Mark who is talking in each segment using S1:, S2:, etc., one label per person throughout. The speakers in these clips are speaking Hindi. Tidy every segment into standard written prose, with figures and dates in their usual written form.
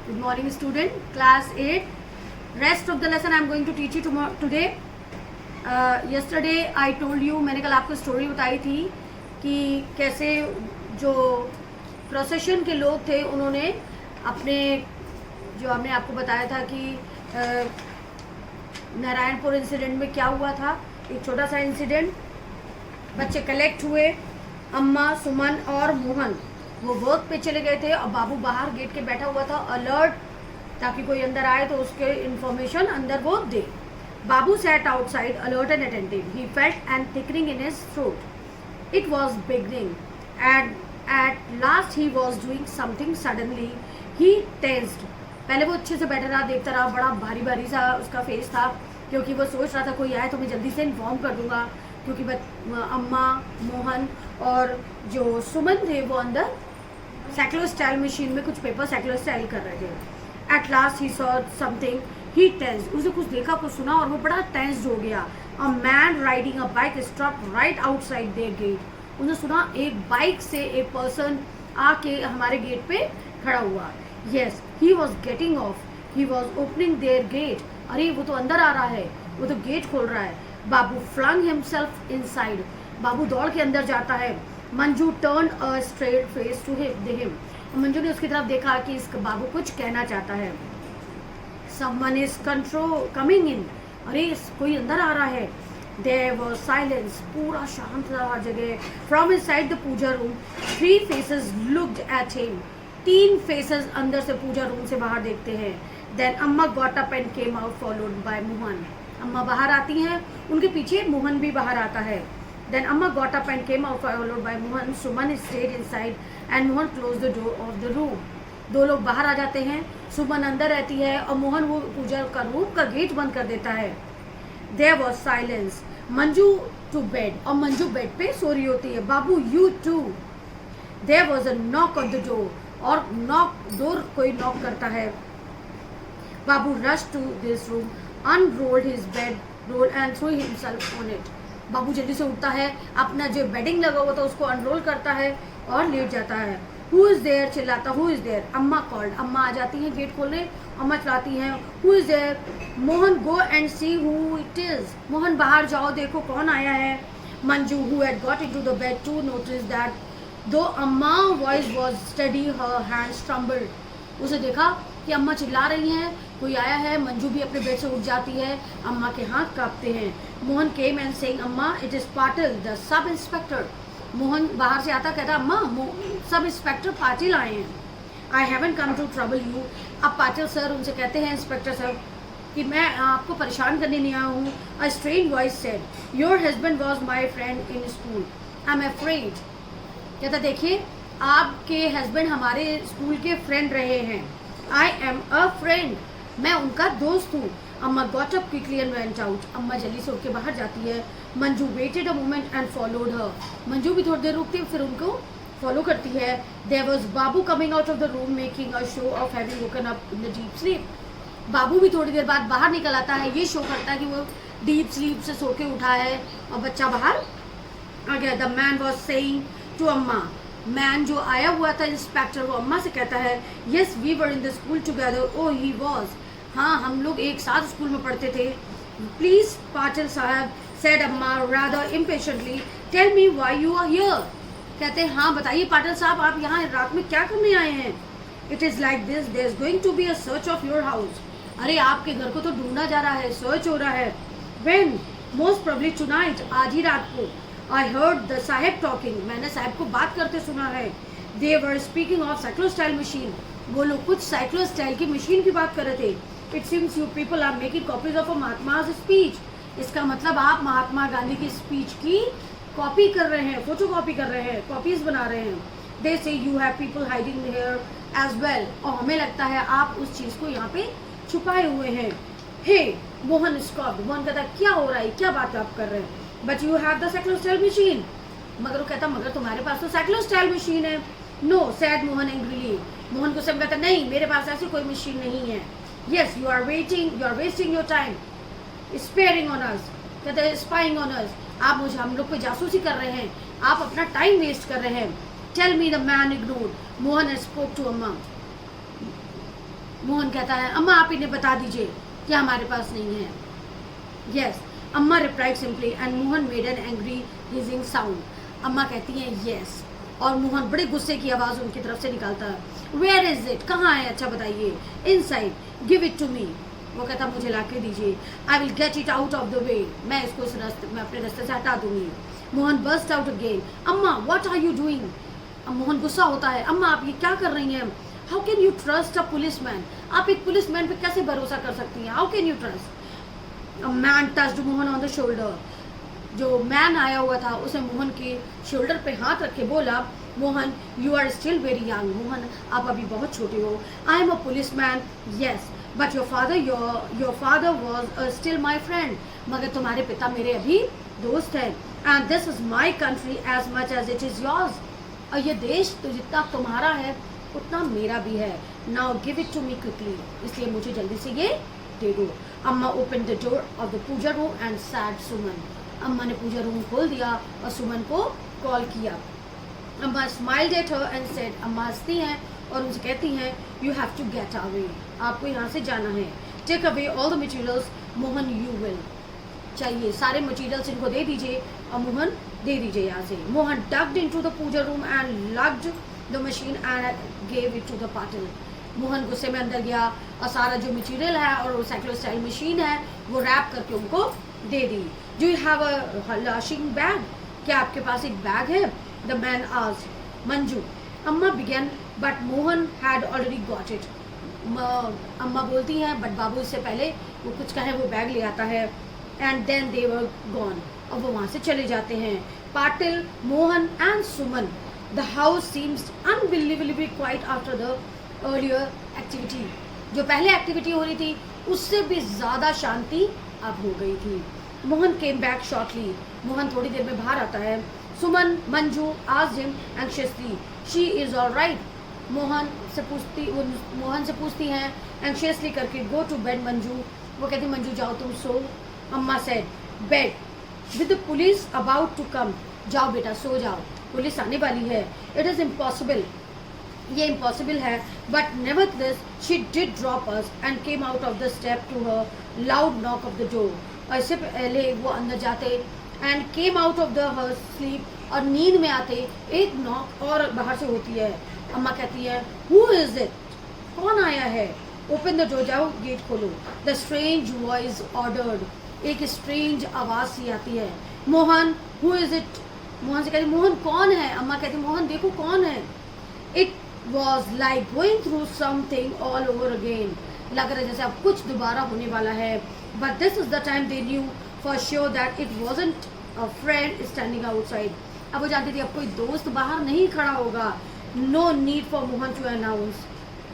S1: Good morning, student. Class 8. Rest of the lesson I am going to teach you today. Yesterday I told you, मैंने कल आपको स्टोरी बताई थी कि कैसे जो प्रोसेशन के लोग थे उन्होंने अपने जो हमने आपको बताया था कि नारायणपुर इंसिडेंट में क्या हुआ था. एक छोटा सा इंसिडेंट. बच्चे कलेक्ट हुए. अम्मा, सुमन और मोहन वो वर्क पे चले गए थे और बाबू बाहर गेट के बैठा हुआ था अलर्ट, ताकि कोई अंदर आए तो उसके इंफॉर्मेशन अंदर वो दे. बाबू sat outside alert and attentive. He felt an thickening in his throat. It was beginning, and at last he was doing something. Suddenly he tensed. पहले वो अच्छे से बैठा रहा, देखता रहा, बड़ा भारी भारी सा उसका फेस था, क्योंकि वो सोच रहा था कोई आए तो मैं जल्दी से इन्फॉर्म कर दूंगा, क्योंकि अम्मा, मोहन और जो सुमन थे वो अंदर साइक्लोस्टाइल मशीन में कुछ पेपर साइक्लोस्टाइल कर रहे थे. At last he saw something. He tensed. उसने कुछ देखा, कुछ सुना और वो बड़ा टेंस्ड हो गया. A man riding a bike stopped right outside their gate. उसने सुना एक बाइक से एक पर्सन आके हमारे गेट पे खड़ा हुआ. Yes, he was getting off. He was opening their gate. अरे वो तो अंदर आ रहा है, वो तो गेट खोल रहा है. Babu flung himself inside. Babu दौड़ के अंदर जाता है. Manju turn a straight face to him. Manju ने उसकी तरफ देखा कि इस बाबू कुछ कहना चाहता है. Someone is coming in. अरे कोई अंदर आ रहा है. There was silence. पूरा शांत था जगह. From inside the puja room 3 faces looked at him. 3 faces अंदर से पूजा रूम से बाहर देखते हैं. Then अम्मा got up and came out followed by Mohan. अम्मा बाहर आती हैं, उनके पीछे मोहन भी बाहर आता है. Then Amma got up and came out followed by Mohan. Suman stayed inside and Mohan closed the door of the room. 2 लोग बाहर आ जाते हैं, सुमन अंदर रहती है और मोहन वो पूजा का रूम का गेट बंद कर देता है. There was silence. Manju to bed. और मंजू बेड पे सो रही होती है. बाबू you too. There was a knock on the door. और डोर कोई नॉक करता है. बाबू rushed to this room, unrolled his bedroll and threw himself on it. बाबू जल्दी से उठता है, अपना जो बेडिंग लगा हुआ था उसको अनरोल करता है और लेट जाता है. हु इज देयर चिल्लाता. Who is there. Amma called. Amma आ जाती हैं गेट खोलने. अम्मा चलाती हैं. Who is there. Mohan go and see who it is. Mohan बाहर जाओ, देखो कौन आया है. Manju who had got into the bed to notice that though Amma voice was steady her hands trembled. उसे देखा कि अम्मा चिल्ला रही हैं, कोई आया है. मंजू भी अपने बेड से उठ जाती है. अम्मा के हाथ कांपते हैं. मोहन केम एंड सेइंग अम्मा it is Patil the sub inspector. Mohan बाहर से आता, कहता अम्मा सब इंस्पेक्टर पाटिल आए हैं. I haven't come to trouble you. अब पाटिल सर उनसे कहते हैं, इंस्पेक्टर सर, कि मैं आपको परेशान करने नहीं आया हूँ. A strange voice said your husband was my friend in school. I am afraid. कहता देखिए आपके हस्बैंड हमारे स्कूल के फ्रेंड रहे हैं. आई एम अ फ्रेंड. मैं उनका दोस्त हूँ. अम्मा got up quickly and went out. अम्मा जल्दी से उठ के बाहर जाती है. Manju weighted a moment and followed हर. मंजू भी थोड़ी देर रुकती है, फिर उनको फॉलो करती है. There was Babu coming out of the room making a show of having woken up in the deep sleep. Babu भी थोड़ी देर बाद बाहर निकल आता है. ये शो करता है कि वो डीप स्लीप से सो के उठा है और बच्चा बाहर आ गया. The man was saying to Amma. Man जो आया हुआ था इंस्पेक्टर, वो अम्मा से कहता है, yes we were in the school together. Oh he was. हाँ हम लोग एक साथ स्कूल में पढ़ते थे. प्लीज पाटिल साहब said Amma rather impatiently. Tell me why you are here. कहते हैं हाँ बताइए पाटिल साहब, आप यहाँ रात में क्या करने आए हैं. It is like this. There is going to be a search of your house. अरे आपके घर को तो ढूंढा जा रहा है, सर्च हो रहा है. व्हेन. Most probably tonight. आज ही रात को. I heard the saheb talking. मैंने साहब को बात करते सुना है. They were speaking of cyclostyle machine. वो लोग कुछ साइक्लोस्टाइल की मशीन की बात कर रहे थे. It seems you people are making copies of a Mahatma's speech. इसका मतलब आप महात्मा गांधी की स्पीच की कॉपी कर रहे हैं, फोटो कॉपी कर रहे हैं, कॉपीज बना रहे हैं. They say you have people hiding here as well. और हमें लगता है आप उस चीज़ को यहाँ पे छुपाए हुए हैं. हे मोहन स्टॉप्ड. मोहन कहता क्या हो रहा है, क्या बात आप कर रहे हैं. But you have the cyclostyle machine. मगर वो कहता मगर तुम्हारे पास तो साइक्लोस्टाइल मशीन है. No said Mohan angrily. Mohan को सब कहता नहीं मेरे पास ऐसी कोई मशीन नहीं है. Yes you are wasting your time spying on us. कहते हैं स्पाइंग ऑन अस. आप मुझे हम लोग पे जासूसी कर रहे हैं, आप अपना टाइम वेस्ट कर रहे हैं. Tell me the man ignored. Mohan spoke to Amma. Mohan कहता है अम्मा आप इन्हें बता दीजिए कि हमारे पास नहीं है। यस, अम्मा replied simply and Mohan made an angry hissing sound. अम्मा कहती हैं यस, और मोहन बड़े गुस्से की आवाज़ उनकी तरफ से निकालता है। वेयर इज इट, कहाँ है, अच्छा बताइए। Inside, give it to me. वो कहता मुझे ला के दीजिए। I will get it out of the way, मैं इसको इस रास्ते में अपने रास्ते से हटा दूंगी। मोहन बर्स्ट आउट अगेन, अम्मा व्हाट आर यू डूइंग। अब मोहन गुस्सा होता है, अम्मा आप ये क्या कर रही हैं। How can you trust a policeman, आप एक पुलिसमैन पे कैसे भरोसा कर सकती हैं, how can you trust. A man touched Mohan on the shoulder. जो मैन आया हुआ था उसने मोहन के शोल्डर पे हाथ रख के बोला, Mohan you are still very young, Mohan आप अभी बहुत छोटे हो। I am a policeman, yes but your father was still my friend, मगर तुम्हारे पिता मेरे अभी दोस्त हैं। And this is my country as much as it is yours, और ये देश तो जितना तुम्हारा है उतना मेरा भी है। Now give it to me quickly, इसलिए मुझे जल्दी से ये दे दो। Amma open the door of the puja room and said Suman. Amma ने पूजा रूम खोल दिया और सुमन को कॉल किया। Amma smiled at her and said, Amma हंसती हैं और उनसे कहती हैं you have to get away, आपको यहाँ से जाना है। Take away all the materials Mohan, you will, चाहिए सारे मटीरियल्स इनको दे दीजिए और मोहन दे दीजिए यहाँ से। Mohan ducked into the puja room and lugged the machine and gave it to the Patil. Mohan गुस्से में अंदर गया और सारा जो मटीरियल है और वो साइक्लोस्टाइल मशीन है वो रैप करके उनको दे दी। Do you have a lashing bag, क्या आपके पास एक बैग है। The man asked. Manju, Amma began but Mohan had already got it. Amma बोलती हैं बट बाबू इससे पहले वो कुछ कहे वो बैग ले आता है। And then they were gone, और वो वहाँ से चले जाते हैं। Patil, Mohan and Suman, the house seems unbelievably quiet after the earlier activity. जो पहले एक्टिविटी हो रही थी उससे भी ज़्यादा शांति अब हो गई थी। Mohan came back shortly, Mohan थोड़ी देर में बाहर आता है। Suman, Manju asked him anxiously, she is all right. Mohan से पूछती हैं एंग्शियसली करके, गो टू बेड मंजू। वो कहती मंजू जाओ तुम सो। Amma said, bed with the police about to come, जाओ बेटा सो जाओ, पुलिस आने वाली है। इट इज़ इम्पॉसिबल, ये इम्पॉसिबल है, but nevertheless she did drop us and came out of the step to her loud knock of the door. और इससे पहले वो अंदर जाते and came out of the her sleep, और नींद में आते एक नॉक और बाहर से होती है। अम्मा कहती है हु इज इट, कौन आया है। ओपन द डोर, जाओ गेट खोलो। द स्ट्रेंज वॉइस ऑर्डर्ड, एक स्ट्रेंज आवाज़ सी आती है। Mohan, who is it. Mohan से कहती मोहन कौन है। अम्मा कहती मोहन देखो कौन है। It was like going through something all over again, लग रहा है जैसे अब कुछ दोबारा होने वाला है। But this is the time they knew for sure that it wasn't a friend standing outside. अब वो जानती थी अब कोई दोस्त बाहर नहीं खड़ा होगा। No need for Mohan to announce,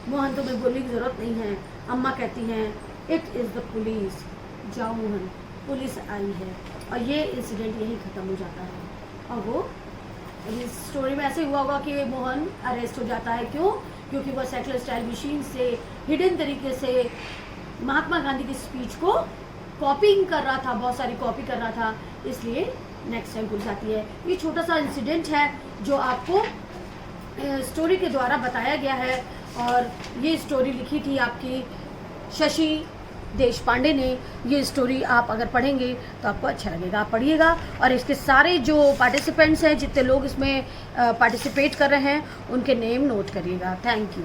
S1: Mohan तुम्हें बोलने की ज़रूरत नहीं है। अम्मा कहती हैं इट इज़ द पुलिस, जाओ मोहन पुलिस आई है। और ये इंसिडेंट यहीं ख़त्म हो जाता है। और वो इस स्टोरी में ऐसे हुआ होगा कि मोहन अरेस्ट हो जाता है। क्यों? क्योंकि वह साइक्लोस्टाइल मशीन से हिडन तरीके से महात्मा गांधी की स्पीच को कॉपिंग कर रहा था, बहुत सारी कॉपी कर रहा था, इसलिए नेक्स्ट टाइम पुलिस आती है। ये छोटा सा इंसिडेंट है जो आपको स्टोरी के द्वारा बताया गया है, और ये स्टोरी लिखी थी आपकी शशि देशपांडे ने। ये स्टोरी आप अगर पढ़ेंगे तो आपको अच्छा लगेगा, आप पढ़िएगा। और इसके सारे जो पार्टिसिपेंट्स हैं, जितने लोग इसमें पार्टिसिपेट कर रहे हैं, उनके नेम नोट करिएगा। Thank you.